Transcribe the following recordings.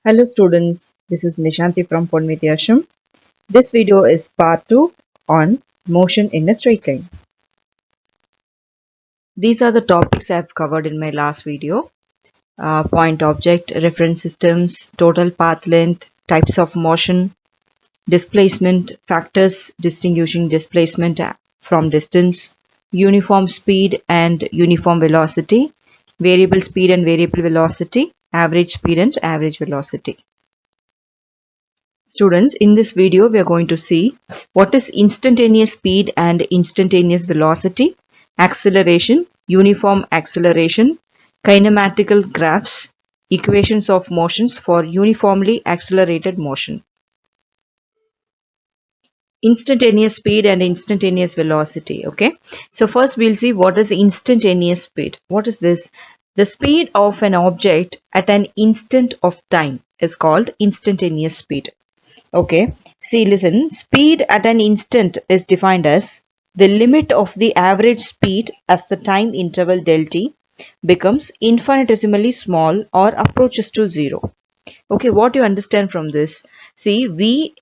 Hello students, this is Nishanti from Ponmithyasham. This video is part 2 on motion in a straight line. These are the topics I have covered in my last video. Point object, reference systems, total path length, types of motion, displacement, factors distinguishing displacement from distance, uniform speed and uniform velocity, variable speed and variable velocity, average speed and average velocity. Students, in this video we are going to see what is instantaneous speed and instantaneous velocity, acceleration, uniform acceleration, kinematical graphs, equations of motions for uniformly accelerated motion. Instantaneous speed and instantaneous velocity. Okay, so first we'll see what is instantaneous speed. What is this? The speed of an object at an instant of time is called instantaneous speed. Okay, see, listen, speed at an instant is defined as the limit of the average speed as the time interval del t becomes infinitesimally small or approaches to zero. Okay, what you understand from this? See, v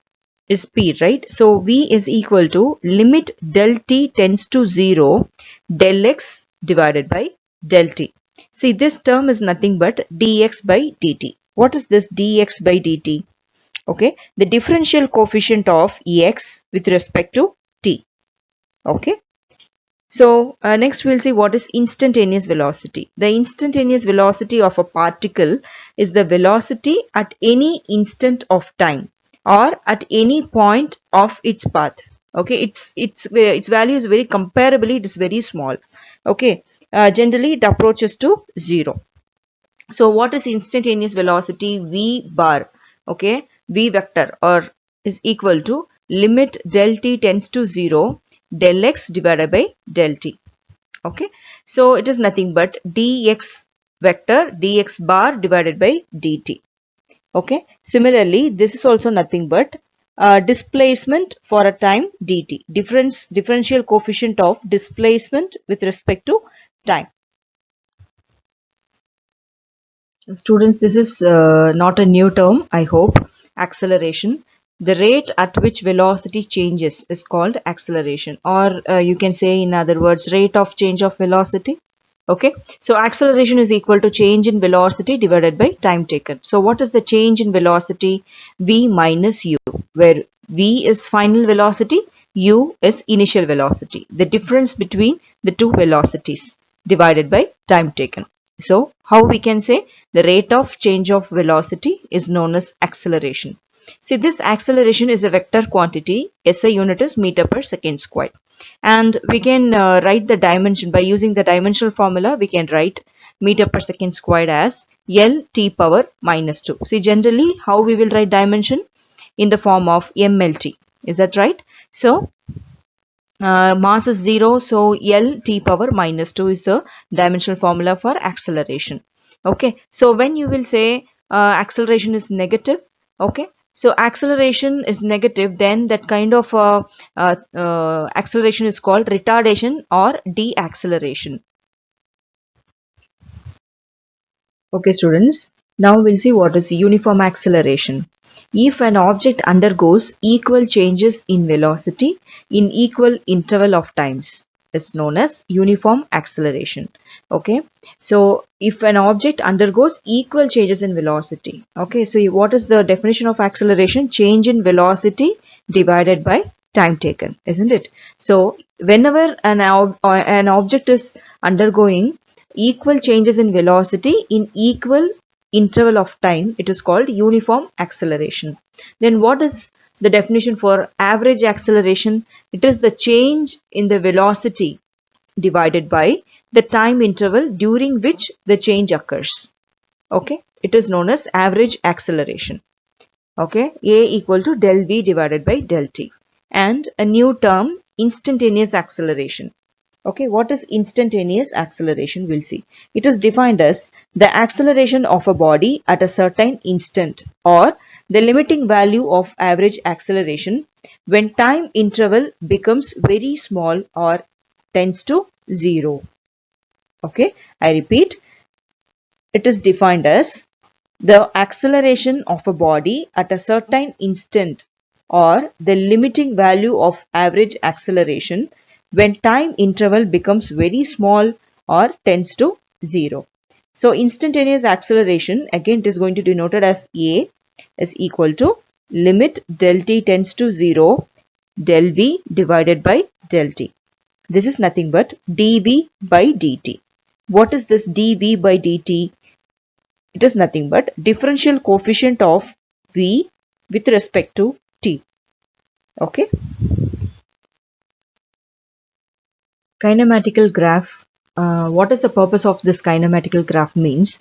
is speed, right? So v is equal to limit del t tends to 0 del x divided by del t. See, this term is nothing but dx by dt. What is this dx by dt? Okay, the differential coefficient of ex with respect to t. Okay, so next we'll see what is instantaneous velocity. The instantaneous velocity of a particle is the velocity at any instant of time or at any point of its path. Okay, its value is very comparably, it is very small. Okay, generally it approaches to 0. So what is instantaneous velocity? V bar. Okay, v vector or is equal to limit del t tends to 0 del x divided by del t. Okay, so it is nothing but dx vector dx bar divided by dt. Okay, similarly this is also nothing but displacement for a time dt, differential coefficient of displacement with respect to time. Students, this is not a new term, I hope. Acceleration. The rate at which velocity changes is called acceleration, or you can say in other words rate of change of velocity. Okay, so acceleration is equal to change in velocity divided by time taken. So what is the change in velocity? V minus u, where v is final velocity, u is initial velocity, the difference between the two velocities divided by time taken. So how we can say the rate of change of velocity is known as acceleration. See, this acceleration is a vector quantity. SI unit is meter per second squared. And we can write the dimension by using the dimensional formula. We can write meter per second squared as L t power minus 2. See, generally how we will write dimension? In the form of MLT. Is that right? So mass is 0, so L t power minus 2 is the dimensional formula for acceleration. Okay, so when you will say acceleration is negative, okay, so acceleration is negative, then that kind of acceleration is called retardation or deacceleration. Okay students, now we'll see what is uniform acceleration. If an object undergoes equal changes in velocity in equal interval of times is known as uniform acceleration. Okay, so if an object undergoes equal changes in velocity, okay, so what is the definition of acceleration? Change in velocity divided by time taken, isn't it? So whenever an object is undergoing equal changes in velocity in equal interval of time, it is called uniform acceleration. Then what is the definition for average acceleration? It is the change in the velocity divided by the time interval during which the change occurs. Okay, it is known as average acceleration. Okay, A equal to del V divided by del T. And a new term, instantaneous acceleration. Okay, what is instantaneous acceleration? We'll see. It is defined as the acceleration of a body at a certain instant or the limiting value of average acceleration when time interval becomes very small or tends to 0. Okay, I repeat, it is defined as the acceleration of a body at a certain instant or the limiting value of average acceleration when time interval becomes very small or tends to 0. So instantaneous acceleration, again it is going to be denoted as A, is equal to limit del t tends to 0 del v divided by del t. This is nothing but dv by dt. What is this dv by dt? It is nothing but differential coefficient of v with respect to t. Okay. Kinematical graph. What is the purpose of this kinematical graph means?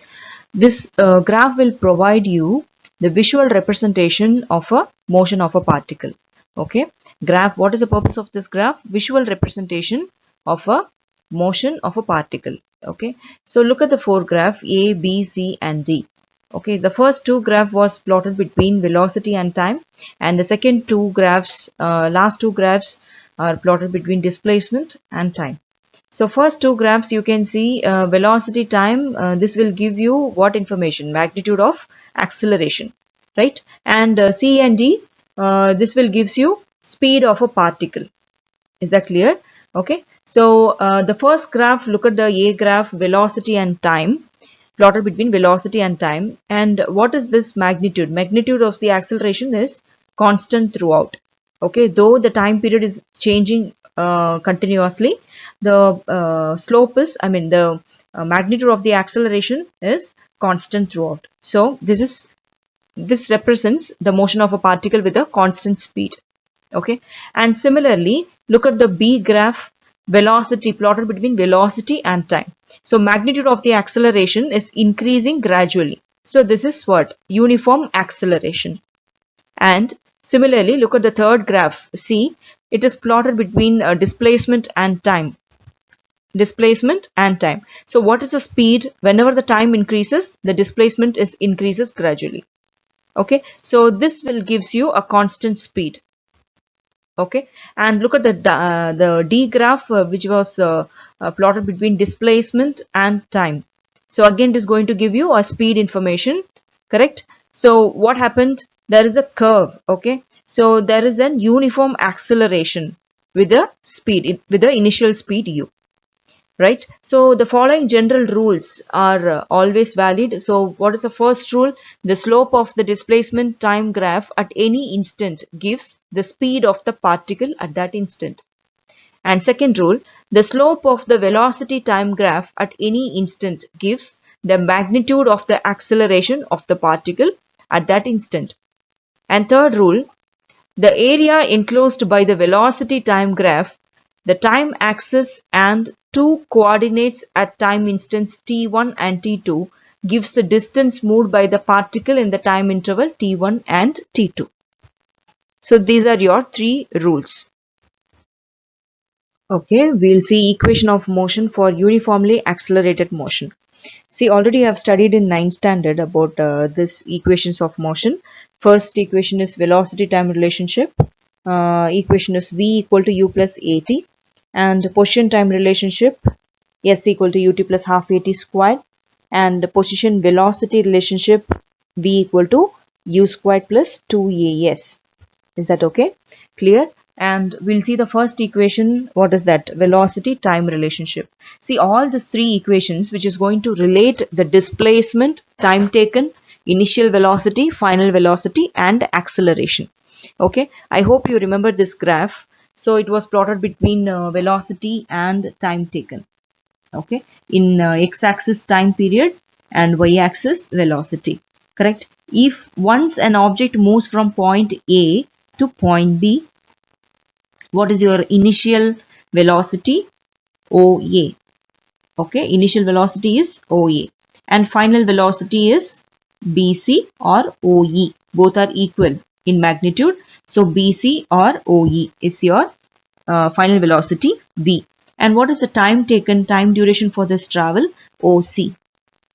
This graph will provide you the visual representation of a motion of a particle. Okay. Graph. What is the purpose of this graph? Visual representation of a motion of a particle. Okay. So look at the four graph A, B, C and D. Okay, the first two graph was plotted between velocity and time, and the second two graphs, last two graphs are plotted between displacement and time. So first two graphs you can see velocity time, this will give you what information? Magnitude of acceleration, right? And C and D, this will gives you speed of a particle. Is that clear? Okay, so the first graph, look at the A graph, velocity and time, plotted between velocity and time. And what is this magnitude? Magnitude of the acceleration is constant throughout. Okay, though the time period is changing continuously, the slope is, I mean, the magnitude of the acceleration is constant throughout. So this represents the motion of a particle with a constant speed. Okay, and similarly, look at the B graph, velocity plotted between velocity and time. So magnitude of the acceleration is increasing gradually. So this is what? Uniform acceleration. And similarly, look at the third graph. See, it is plotted between displacement and time. Displacement and time. So what is the speed? Whenever the time increases, the displacement increases gradually. Okay, so this will gives you a constant speed. Okay, and look at the D graph, which was plotted between displacement and time. So again it is going to give you a speed information, correct? So what happened? There is a curve. Okay, so there is an uniform acceleration with the speed, with the initial speed u. Right, so the following general rules are always valid. So what is the first rule? The slope of the displacement time graph at any instant gives the speed of the particle at that instant. And second rule, the slope of the velocity time graph at any instant gives the magnitude of the acceleration of the particle at that instant. And third rule, the area enclosed by the velocity time graph, the time axis and two coordinates at time instants t1 and t2 gives the distance moved by the particle in the time interval t1 and t2. So these are your three rules. Okay, we'll see equation of motion for uniformly accelerated motion. See, already I have studied in 9th standard about this equations of motion. First equation is velocity time relationship. Equation is v equal to u plus at, and position time relationship s equal to ut plus half at squared, and position velocity relationship v equal to u squared plus 2as. Is that okay? Clear? And we'll see the first equation. What is that? Velocity time relationship. See, all these three equations which is going to relate the displacement, time taken, initial velocity, final velocity and acceleration. Okay, I hope you remember this graph. So it was plotted between velocity and time taken. Okay, in x-axis time period and y-axis velocity. Correct? If once an object moves from point A to point B, what is your initial velocity? OA. Okay, initial velocity is OA and final velocity is BC or OE. Both are equal in magnitude. So BC or OE is your final velocity V. And what is the time taken, time duration for this travel? OC.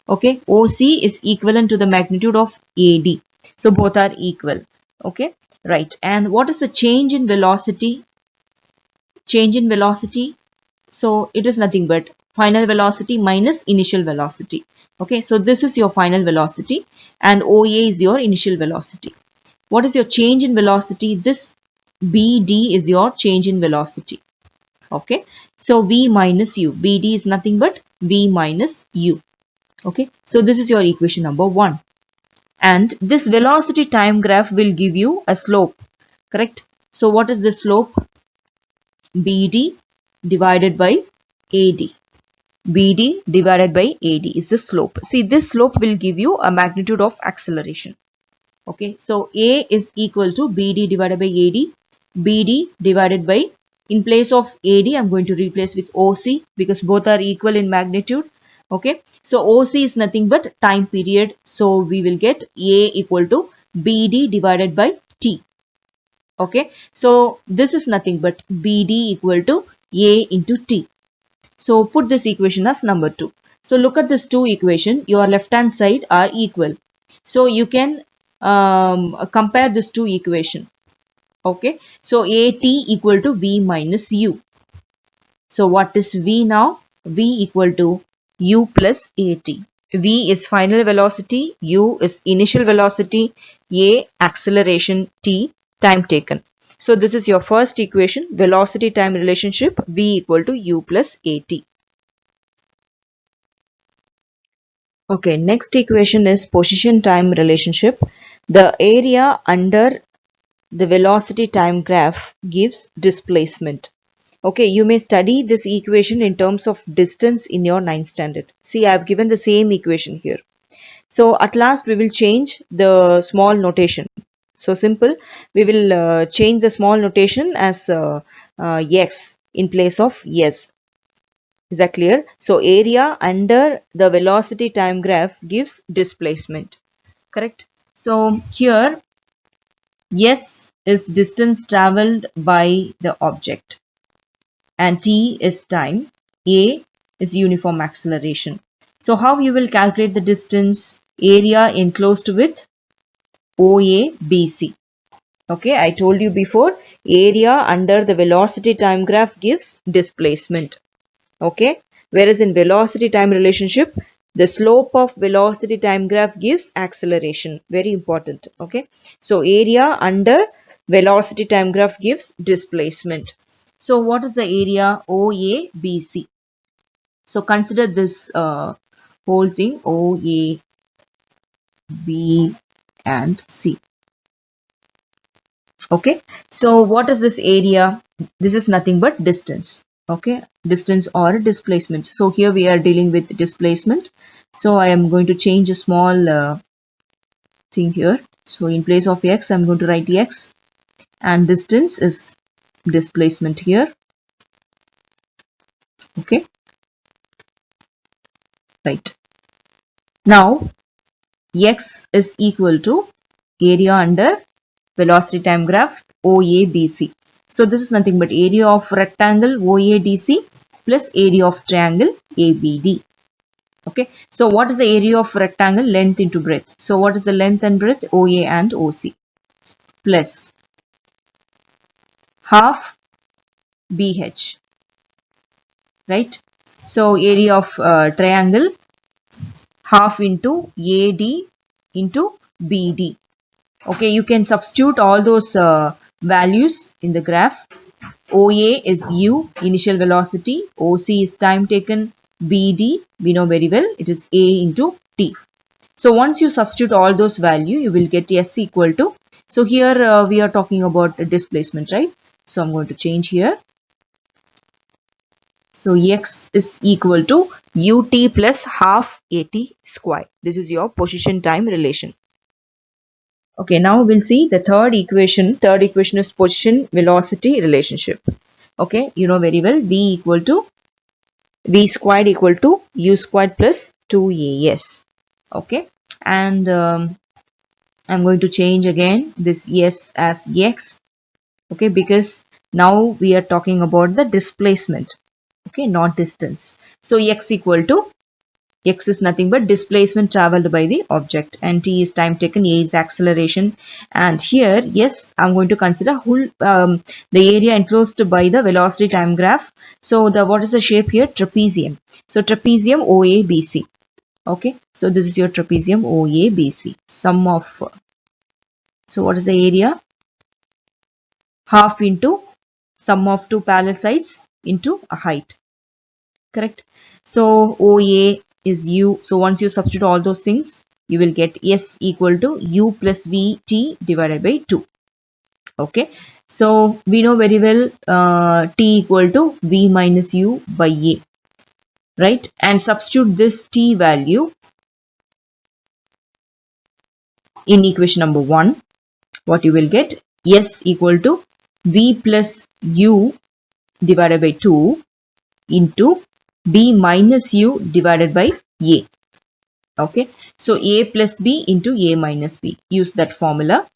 Okay, OC is equivalent to the magnitude of AD. So both are equal. Okay, right. And what is the change in velocity? Change in velocity. So it is nothing but final velocity minus initial velocity. Okay, so this is your final velocity and OA is your initial velocity. What is your change in velocity? This BD is your change in velocity. Okay, so V minus U. BD is nothing but V minus U. Okay, so this is your equation number 1. And this velocity time graph will give you a slope, correct? So what is the slope? BD divided by AD. BD divided by AD is the slope. See, this slope will give you a magnitude of acceleration. Okay, so A is equal to BD divided by AD. BD divided by, in place of AD, I'm going to replace with OC because both are equal in magnitude. Okay, so OC is nothing but time period. So we will get A equal to BD divided by T. Okay, so this is nothing but BD equal to A into T. So put this equation as number 2. So look at this 2 equation. Your left hand side are equal. So you can compare this 2 equation. Okay, so AT equal to V minus U. So what is V now? V equal to U plus AT. V is final velocity, U is initial velocity, A acceleration, T time taken. So this is your first equation, velocity time relationship, V equal to U plus AT. Okay, next equation is position time relationship. The area under the velocity time graph gives displacement. Okay, you may study this equation in terms of distance in your 9th standard. See, I have given the same equation here. So at last we will change the small notation. So simple, we will change the small notation as x in place of s. Is that clear? So area under the velocity time graph gives displacement. Correct? So here s is distance traveled by the object and t is time. A is uniform acceleration. So how you will calculate the distance? Area enclosed with OA BC. Okay, I told you before, area under the velocity time graph gives displacement. Okay, whereas in velocity time relationship, the slope of velocity time graph gives acceleration. Very important. Okay, so area under velocity time graph gives displacement. So what is the area? OA BC. So consider this whole thing, OA, B and C. Okay, so what is this area? This is nothing but distance. Okay, distance or displacement. So here we are dealing with displacement. So I am going to change a small thing here. So in place of x, I'm going to write x, and distance is displacement here. Okay, right. Now x is equal to area under velocity time graph OABC. So this is nothing but area of rectangle OADC plus area of triangle ABD. Okay, so what is the area of rectangle? Length into breadth. So what is the length and breadth? OA and OC plus half BH, right? So area of triangle, half into AD into BD. Okay, you can substitute all those values in the graph. OA is U, initial velocity. OC is time taken. BD, we know very well, it is A into T. So once you substitute all those values, you will get S equal to, so here we are talking about displacement, right? So I'm going to change here. So X is equal to UT plus half AT square. This is your position time relation. Okay, now we'll see the third equation. Third equation is position velocity relationship. Okay, you know very well, V equal to V squared equal to U squared plus 2AS. Okay, and I'm going to change again this S as X. Okay, because now we are talking about the displacement. Okay, not distance. So X equal to X is nothing but displacement traveled by the object, and t is time taken, a is acceleration, and here yes, I'm going to consider whole the area enclosed by the velocity time graph. So the what is the shape here? Trapezium. So trapezium OABC. Okay, so this is your trapezium OABC. Sum of so what is the area? Half into sum of two parallel sides into a height. Correct. So OA is U. So once you substitute all those things, you will get S equal to U plus VT divided by 2. Okay. So we know very well T equal to V minus U by A. Right. And substitute this T value in equation number 1. What you will get? S equal to V plus U divided by 2 into B minus U divided by A. Okay, so A plus B into A minus B. Use that formula.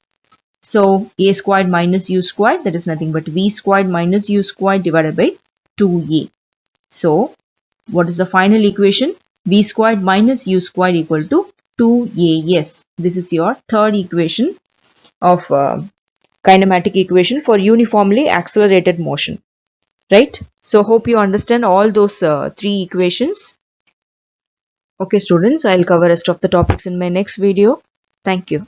So A squared minus U squared, that is nothing but V squared minus U squared divided by 2A. So what is the final equation? V squared minus U squared equal to 2A. Yes, this is your third equation of kinematic equation for uniformly accelerated motion. Right? So hope you understand all those three equations. Okay students, I'll cover rest of the topics in my next video. Thank you.